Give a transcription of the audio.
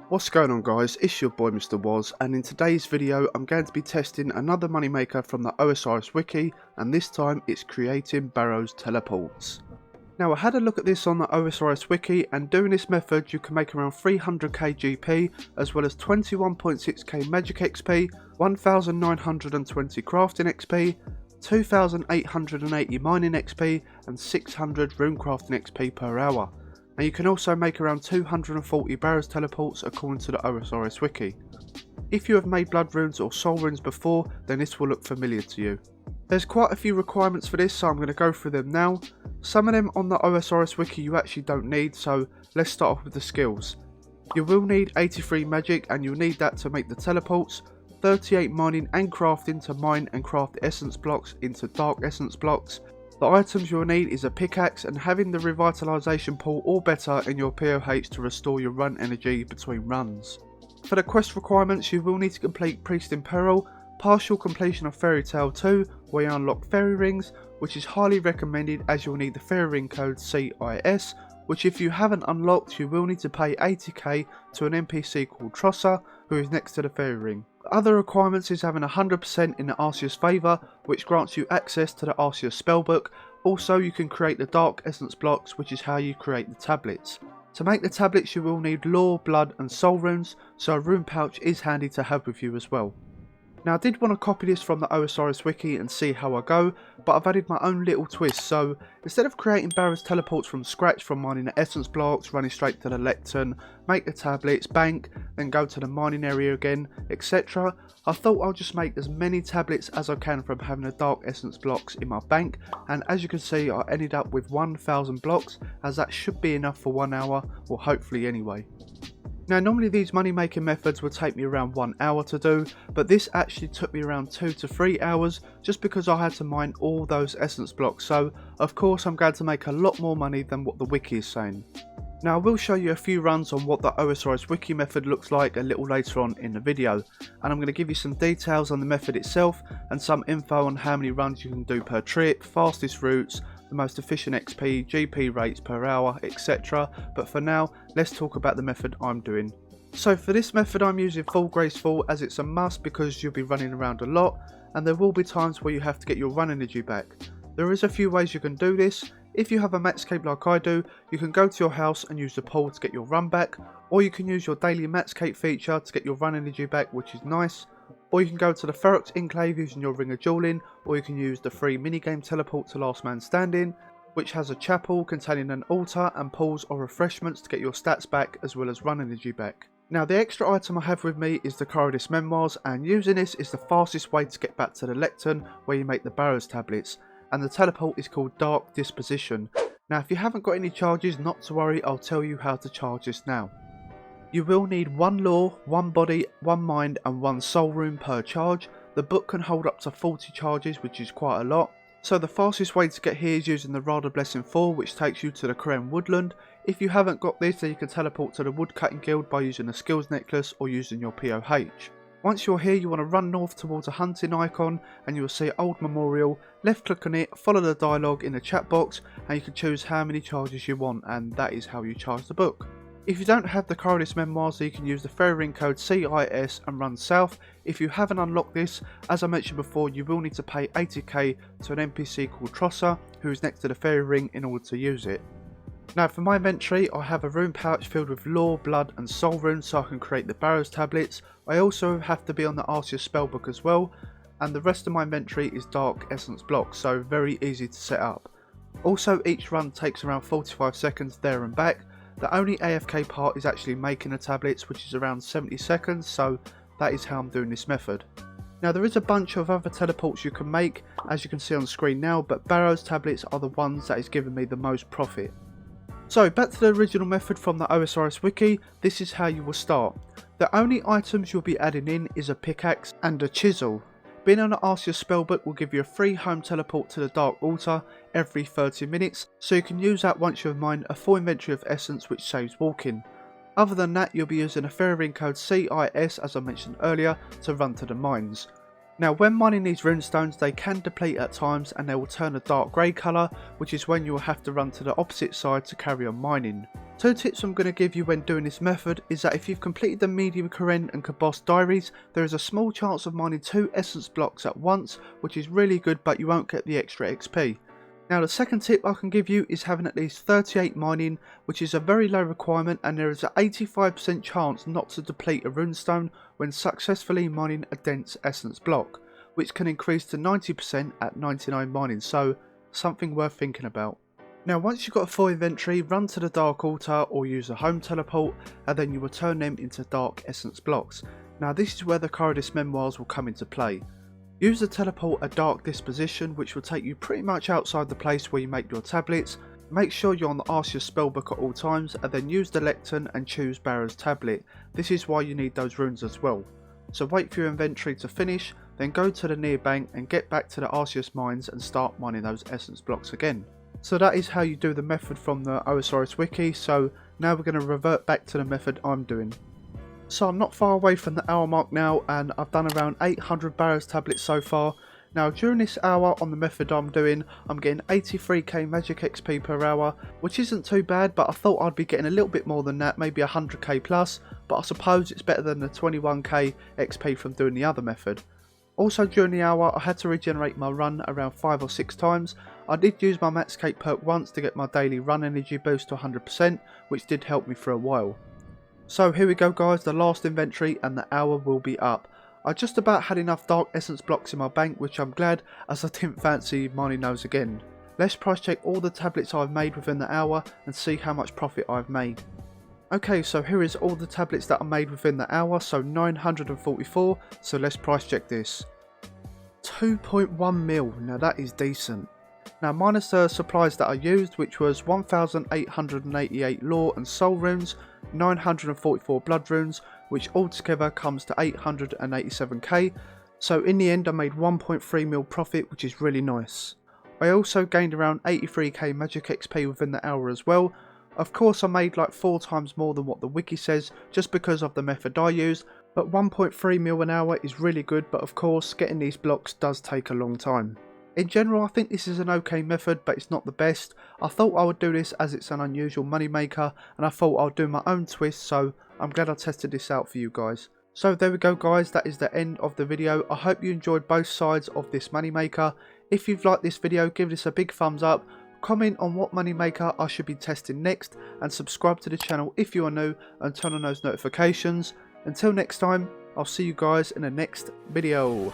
What's going on guys, it's your boy Mr. Woz, and in today's video I'm going to be testing another moneymaker from the OSRS Wiki, and this time it's creating Barrows teleports. Now I had a look at this on the OSRS Wiki, and doing this method you can make around 300k GP as well as 21.6k magic XP, 1920 crafting XP, 2880 mining XP and 600 rune crafting XP per hour. And you can also make around 240 Barrows teleports according to the OSRS Wiki. If you have made blood runes or soul runes before, then this will look familiar to you. There's quite a few requirements for this, so I'm going to go through them now. Some of them on the OSRS Wiki you actually don't need, so let's start off with the skills. You will need 83 magic, and you'll need that to make the teleports, 38 mining and crafting to mine and craft essence blocks into dark essence blocks. The items you'll need is a pickaxe and having the revitalization pool or better in your POH to restore your run energy between runs. For the quest requirements, you will need to complete Priest in Peril, partial completion of Fairy Tale 2 where you unlock fairy rings, which is highly recommended as you'll need the fairy ring code CIS, which if you haven't unlocked you will need to pay 80k to an NPC called Trosser who is next to the fairy ring. Other requirements is having 100% in the Arceus favour, which grants you access to the Arceus spellbook. Also you can create the dark essence blocks, which is how you create the tablets. To make the tablets you will need lore, blood and soul runes, so a rune pouch is handy to have with you as well. Now I did want to copy this from the OSRS Wiki and see how I go, but I've added my own little twist. So instead of creating Barrows teleports from scratch from mining the essence blocks, running straight to the lectern, make the tablets, bank, then go to the mining area again, etc. I thought I'll just make as many tablets as I can from having the dark essence blocks in my bank, and as you can see I ended up with 1000 blocks, as that should be enough for 1 hour, or hopefully anyway. Now normally these money making methods would take me around 1 hour to do, but this actually took me around 2 to 3 hours just because I had to mine all those essence blocks, so of course I'm going to make a lot more money than what the wiki is saying. Now I will show you a few runs on what the OSRS Wiki method looks like a little later on in the video, and I'm going to give you some details on the method itself and some info on how many runs you can do per trip, fastest routes, the most efficient XP, GP rates per hour, etc. But for now, let's talk about the method I'm doing. So for this method I'm using full graceful as it's a must because you'll be running around a lot and there will be times where you have to get your run energy back. There is a few ways you can do this. If you have a maxcape like I do, you can go to your house and use the pool to get your run back, or you can use your daily maxcape feature to get your run energy back, which is nice. Or you can go to the Kharedst enclave using your ring of dueling, or you can use the free minigame teleport to Last Man Standing, which has a chapel containing an altar and pools or refreshments to get your stats back as well as run energy back. Now the extra item I have with me is the Kharedst memoirs, and using this is the fastest way to get back to the lectern where you make the Barrows tablets, and the teleport is called Dark Disposition. Now if you haven't got any charges, not to worry, I'll tell you how to charge this now. You will need 1 lore, 1 body, 1 mind and 1 soul rune per charge. The book can hold up to 40 charges, which is quite a lot. So the fastest way to get here is using the Radha Blessing 4, which takes you to the Kharedst woodland. If you haven't got this, then you can teleport to the woodcutting guild by using a skills necklace or using your POH. Once you're here you want to run north towards a hunting icon and you will see Old Memorial, left click on it, follow the dialogue in the chat box and you can choose how many charges you want, and that is how you charge the book. If you don't have the Kharedst memoirs, you can use the fairy ring code CIS and run south. If you haven't unlocked this, as I mentioned before, you will need to pay 80k to an NPC called Trosser who is next to the fairy ring in order to use it. Now for my inventory I have a rune pouch filled with lore, blood and soul runes so I can create the Barrows tablets. I also have to be on the Arceus spellbook as well, and the rest of my inventory is dark essence blocks, so very easy to set up. Also each run takes around 45 seconds there and back. The only AFK part is actually making the tablets, which is around 70 seconds, so that is how I'm doing this method. Now there is a bunch of other teleports you can make as you can see on the screen now, but Barrows tablets are the ones that is giving me the most profit. So back to the original method from the OSRS Wiki, this is how you will start. The only items you'll be adding in is a pickaxe and a chisel. Being on the Arceus spellbook will give you a free home teleport to the Dark Altar every 30 minutes, so you can use that once you have mined a full inventory of essence which saves walking. Other than that you'll be using a fairy ring code CIS as I mentioned earlier to run to the mines. Now when mining these runestones they can deplete at times and they will turn a dark grey colour, which is when you will have to run to the opposite side to carry on mining. Two tips I'm going to give you when doing this method is that if you've completed the medium Kharedst and Kharedst diaries, there is a small chance of mining 2 essence blocks at once, which is really good, but you won't get the extra XP. Now the second tip I can give you is having at least 38 mining, which is a very low requirement, and there is an 85% chance not to deplete a runestone when successfully mining a dense essence block, which can increase to 90% at 99 mining, so something worth thinking about. Now once you've got a full inventory, run to the Dark Altar or use a home teleport, and then you will turn them into dark essence blocks. Now this is where the Kharedst memoirs will come into play. Use the teleport a dark disposition, which will take you pretty much outside the place where you make your tablets. Make sure you're on the Arceus spellbook at all times, and then use the lectern and choose Barrows tablet. This is why you need those runes as well. So wait for your inventory to finish, then go to the near bank and get back to the Arceus mines and start mining those essence blocks again. So that is how you do the method from the OSRS Wiki. So now we're going to revert back to the method I'm doing. So I'm not far away from the hour mark now, and I've done around 800 Barrows tablets so far. Now during this hour on the method I'm doing, I'm getting 83k magic XP per hour, which isn't too bad, but I thought I'd be getting a little bit more than that, maybe 100k plus, but I suppose it's better than the 21k XP from doing the other method. Also during the hour I had to regenerate my run around 5 or 6 times. I did use my Matscape perk once to get my daily run energy boost to 100%, which did help me for a while. So here we go guys, the last inventory and the hour will be up. I just about had enough dark essence blocks in my bank, which I'm glad, as I didn't fancy mining those again. Let's price check all the tablets I've made within the hour and see how much profit I've made. Okay, so here is all the tablets that I made within the hour, so 944, so let's price check this. 2.1 mil, now that is decent. Now minus the supplies that I used, which was 1888 lore and soul runes, 944 blood runes, which altogether comes to 887k, so in the end I made 1.3 mil profit, which is really nice. I also gained around 83k magic XP within the hour as well. Of course I made like 4 times more than what the wiki says, just because of the method I used, but 1.3 mil an hour is really good, but of course getting these blocks does take a long time. In general I think this is an okay method, but it's not the best. I thought I would do this as it's an unusual money maker, and I thought I'll do my own twist, so I'm glad I tested this out for you guys. So there we go guys, that is the end of the video. I hope you enjoyed both sides of this money maker. If you've liked this video, give this a big thumbs up. Comment on what moneymaker I should be testing next, and subscribe to the channel if you are new and turn on those notifications. Until next time, I'll see you guys in the next video.